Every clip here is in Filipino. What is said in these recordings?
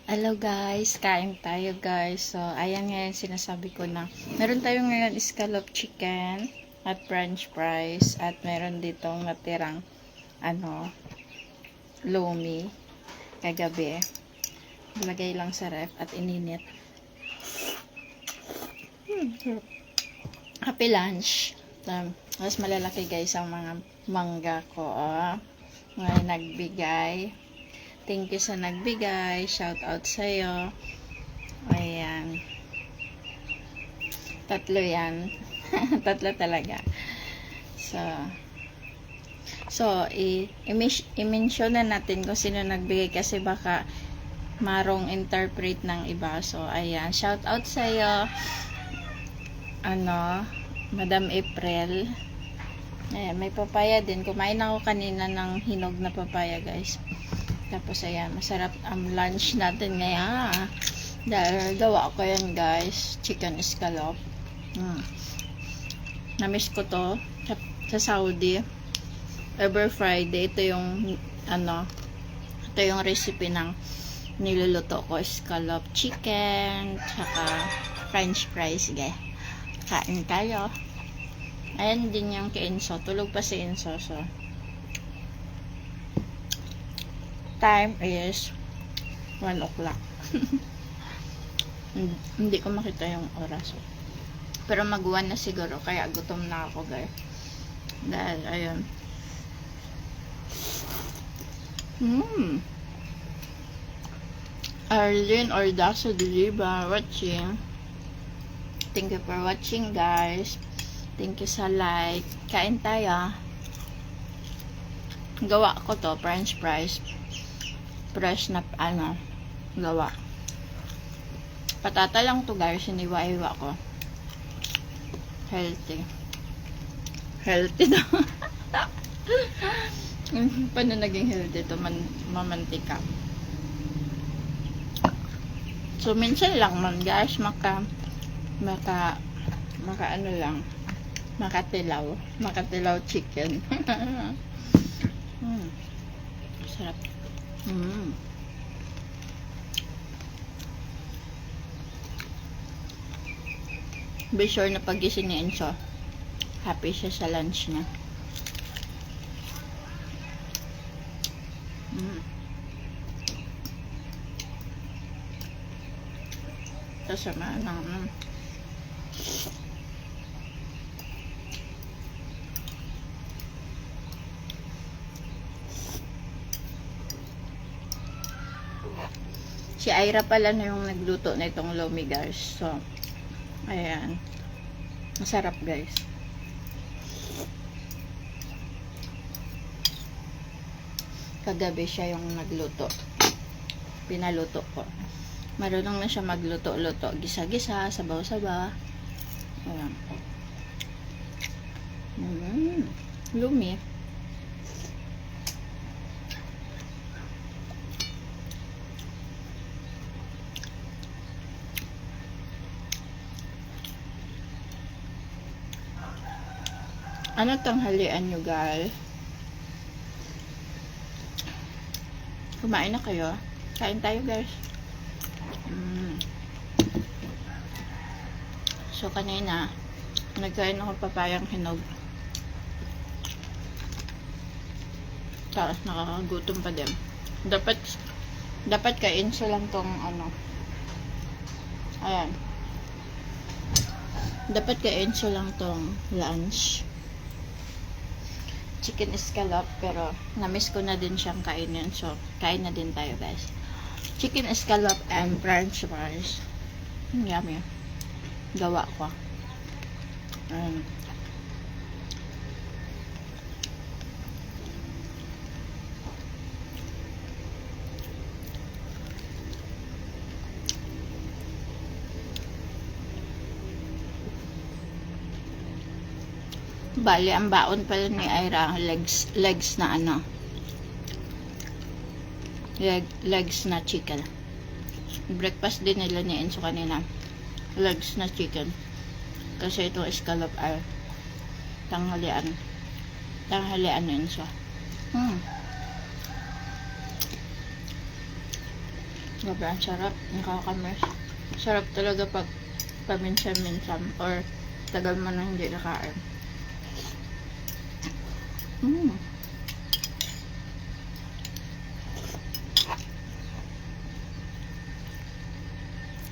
Hello guys, kain tayo guys. So, ayan ngayon sinasabi ko na meron tayo ngayon scallop chicken at french fries at meron ditong natirang lomi kagabi. Ilagay lang sa ref at ininit. Happy lunch. Mas malalaki guys ang mga mangga ko. Mga nagbigay. Thank you sa nagbigay. Shout out sa'yo. Ayan. Tatlo yan. Tatlo talaga. So i-mention na natin kung sino nagbigay kasi baka marong interpret ng iba. So, ayan. Shout out sa'yo. Madam April. Ayan, may papaya din. Kumain ako kanina ng hinog na papaya, guys. Tapos, ayan, masarap ang lunch natin ngayon. Dahil gawa ko yan, guys. Chicken scallop. Namiss ko to sa Saudi. Every Friday, ito yung recipe ng niluluto ko. Scallop chicken, tsaka french fries, guys. Kain tayo. Ayan din yung kay Enzo. Tulog pa si Enzo. So, time is 1 o'clock. Hindi ko makita yung oras. Pero mag-1 na siguro. Kaya gutom na ako, guys. Dahil, ayun. Arlene Ordaso Diliba watching. Thank you for watching, guys. Thank you sa like. Kain tayo. Gawa ko to, french fries. Fresh na, gawa. Patata lang to, guys. Iniwa-iwa ko. Healthy. Healthy to. Paano naging healthy to? Mamantika. So, minsan lang man, guys, makatilaw chicken. Sarap. Be sure na pagising ni Enzo, happy siya sa lunch niya. Kasama ng si Ira pala na yung nagluto na itong lomi, guys. So, ayan. Masarap, guys. Kagabi siya yung nagluto. Pinaluto ko. Marunong na siya magluto-luto. Gisa-gisa, sabaw-sabaw. Ayan. Lumi. Ano tanghalian nyo, guys? Kumain na kayo? Kain tayo, guys. So, kanina, nagkain ako papayang hinog. Tapos, nakakagutom pa din. Dapat kain siya lang tong, ayan. Dapat kain siya lang tong lunch. Chicken scallop, pero namiss ko na din siyang kainin. So, kain na din tayo, guys. Chicken scallop and french fries. Yummy. Gawa ko. Bali, ang baon pala ni Ira, legs na legs na chicken. Breakfast din nila ni Enzo kanina. Legs na chicken. Kasi itong scallop ay tanghalian ni Enzo. Sobrang sarap. Nakakamiss. Sarap talaga pag paminsan-minsan or tagal mo na hindi nakain.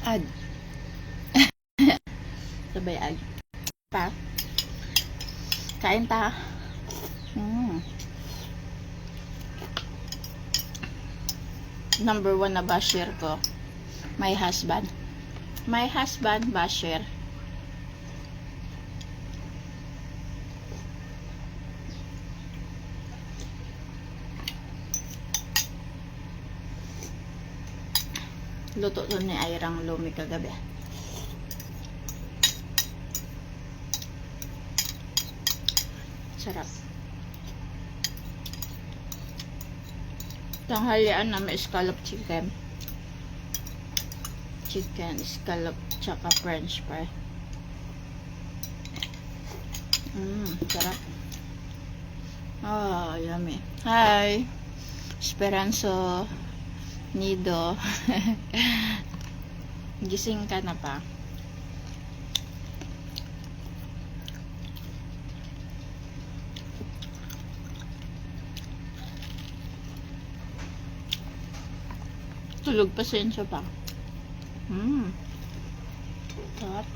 Ad. Sabay ad. Pa. Kain ta. Number 1 na basher ko. My husband. My husband, basher. Luto to ni Ayrang Lumi kagabi. Sarap. Tanghalian na may scallop chicken. Chicken, scallop, tsaka french fry. Sarap. Oh, yummy. Hi! Esperanzo Nido. Gising ka na pa? Tulog pa siya pa. Sarap.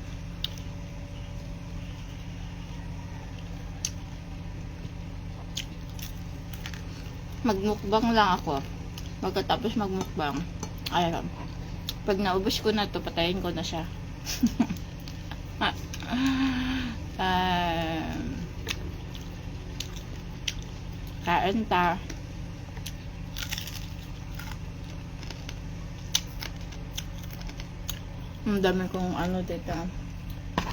Magmukbang lang ako. Pagkatapos magmukbang, ayun. Pag naubos ko na to, patayin ko na siya. Kain ta. Ang dami kong ano dito.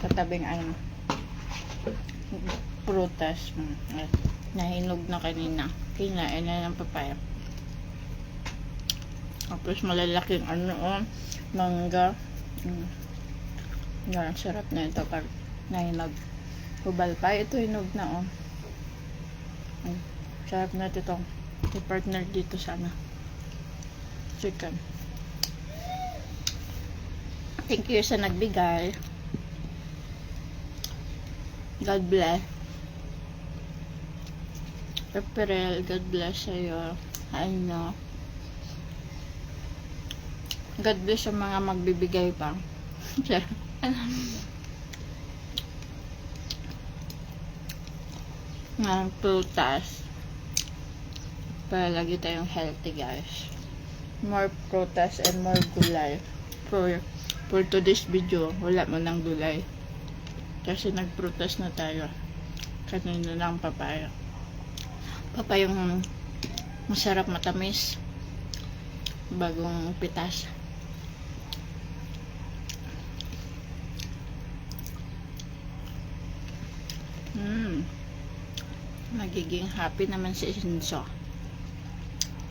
Katabing ano. Prutas. Nahinog na kanina. Kinain na ng papaya. Tapos malalaking ano, mangga. Yan, sarap na ito. Nahinog. Hubal pa. Ito hinog na, oh. Sarap na ito. I-partner dito sana. Chicken. Thank you sa nagbigay. God bless. April, God bless sa'yo. I know. God bless sa mga magbibigay pa. Ng prutas. Para lagi tayong healthy, guys. More prutas and more gulay. For today's video, wala mo ng gulay. Kasi nagprutas na tayo. Kanina lang papaya. Papayang masarap matamis. Bagong pitas. Magiging happy naman si Sinso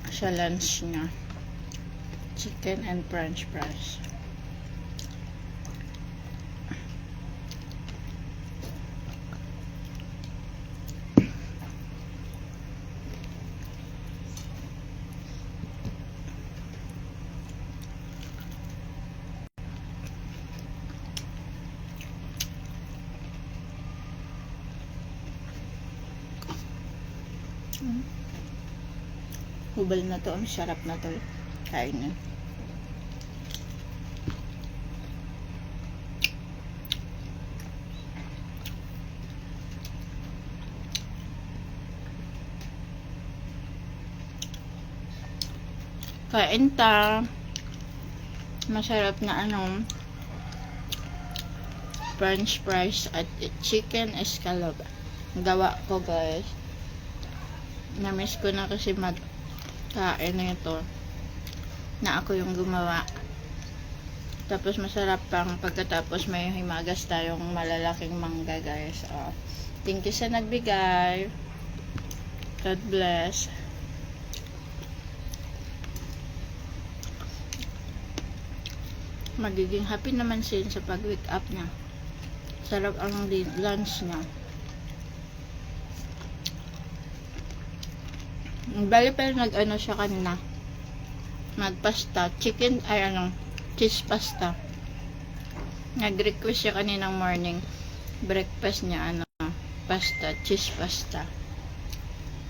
sa lunch niya. Chicken and french fries. Hubal na to. Ang sarap na to. Kain na. Kain ta. Masarap na ano, french fries at chicken escalope. Gawa ko, guys. Namiss ko na kasi magkain na ito na ako yung gumawa. Tapos masarap pang pagkatapos may himagas tayong malalaking mangga, guys. Thank you sa nagbigay. God bless. Magiging happy naman siya sa pag-wake up niya. Sarap ang lunch niya. Bali pa nag-ano siya kanina. magpasta. Chicken, ay ano, cheese pasta. Nag-request siya kaninang morning. Breakfast niya, ano, pasta, cheese pasta.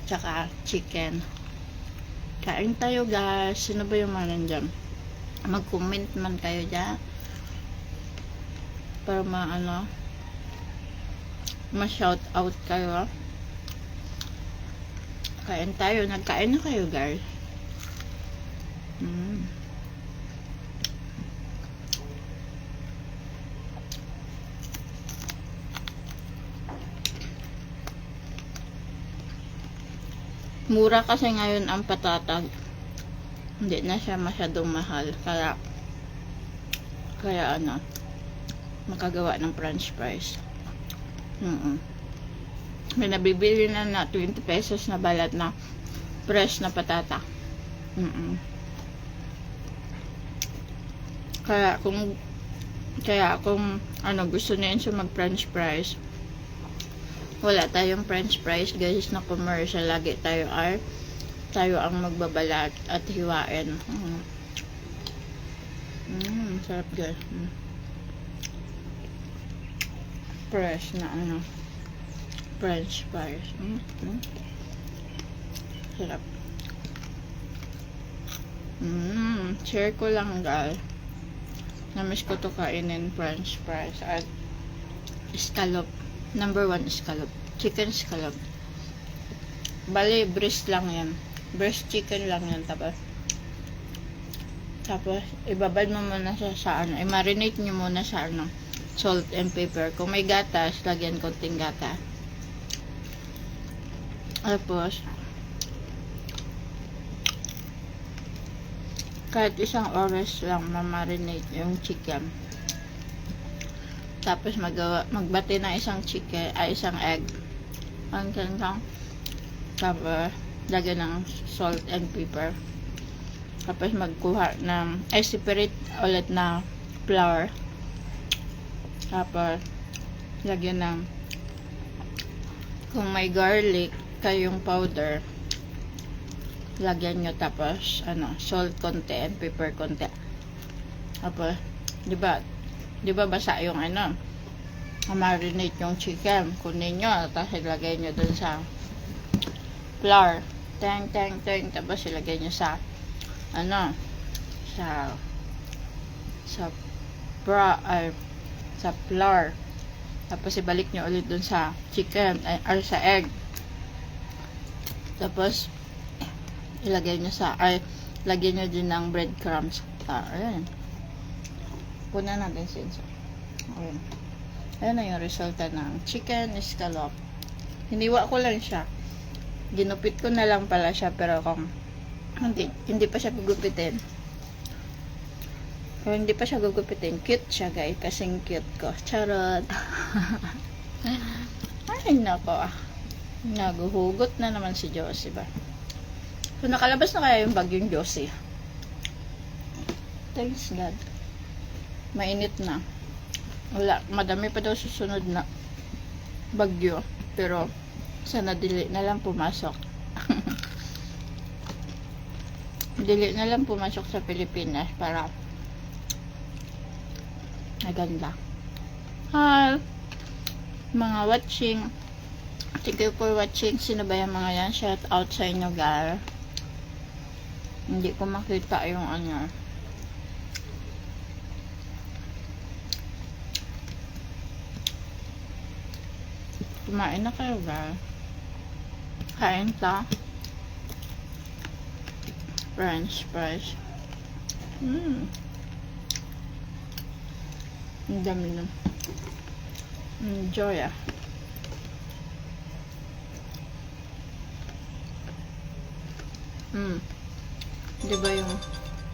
Tsaka chicken. Kain tayo guys. Sino ba yung mga nandyan? Mag-comment man kayo dyan. Para ano, ma-shout out kayo. Kain tayo. Nagkain na kayo guys. Mura kasi ngayon ang patatag. Hindi na siya masyadong mahal. Kaya ano, makagawa ng french fries. May nabibili na 20 pesos na balat na fresh na patata. Kaya kung ano, gusto niyo siya mag french fries, wala tayong french fries guys na commercial. Lagi tayo ang magbabalat at hiwain. Sarap guys. Fresh na ano, french fries. Sarap. Share ko lang guys. Namiss ko to kainin french fries at scallop. Number 1 scallop. Chicken scallop. Bali, breast lang yan. Breast chicken lang yan. Tapos ibabad mo muna sa ano. I-marinate nyo muna sa ano, salt and pepper. Kung may gatas, lagyan konting gatas. Tapos kahit isang oras lang ma-marinate yung chicken. Tapos magbati ng isang chicken, isang egg. Hanggang lang. Tapos lagyan ng salt and pepper. Tapos magkuha ng separate ulit na flour. Tapos lagyan ng, kung may garlic kayong powder, lagyan nyo. Tapos ano, salt konti and pepper konti. Tapos di ba basa yung ano, marinate yung chicken, kunin nyo, tapos ilagay nyo dun sa flour, tapos ilagay nyo sa ano, sa flour, tapos ibalik nyo ulit dun sa chicken or sa egg, tapos ilagay nyo lagyan nyo din ng breadcrumbs. Ayan. Punan natin siya. Ayan na yung resulta ng chicken scallop. Hiniwa ko lang siya. Ginupit ko na lang pala siya, pero kung hindi pa siya gugupitin. Kung hindi pa siya gugupitin, cute siya guys. Kasing cute ko. Charot. Ay nako. Naguhugot na naman si Josie ba. So nakalabas na kaya yung bagyong Josie. Thanks God. Mainit na. Wala, madami pa daw susunod na bagyo, pero sana dili na lang pumasok. Dili na lang pumasok sa Pilipinas para maganda. Hi mga watching, thank you for watching. Sino ba yung mga yan? Shout out sa inyo guys. Hindi ko makita yung ano. Kumain na kayo guys. Kain ta. French fries. Ang dami nun. Enjoy ah. Diba yung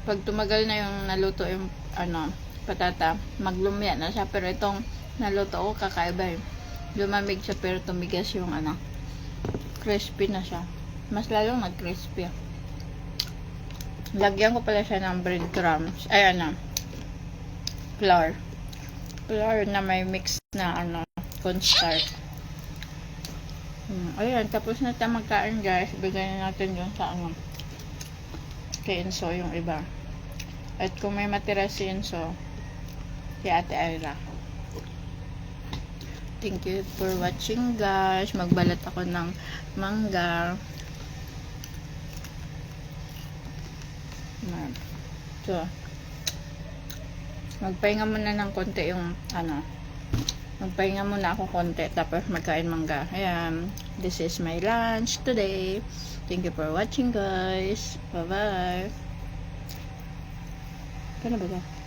pag tumagal na yung naluto yung ano, patata, maglumya na siya. Pero itong naluto ko kakaiba yun. Lumamig siya pero tumigas yung ano, crispy na siya. Mas lalong nag-crispy. Lagyan ko pala siya ng breadcrumbs. Ay ano, flour. Flour na may mix na ano, cornstarch. Ayan, tapos na tayo magkain guys. Bigyan natin yun sa ano, kay Enzo yung iba. At kung may matira si Enzo, si Ate Ira. Thank you for watching guys. Magbalat ako ng mangga. So, magpahinga muna ng konti yung magpahinga muna ako konti tapos magkain mangga. Ayan, this is my lunch today. Thank you for watching guys. Bye bye. Kano ba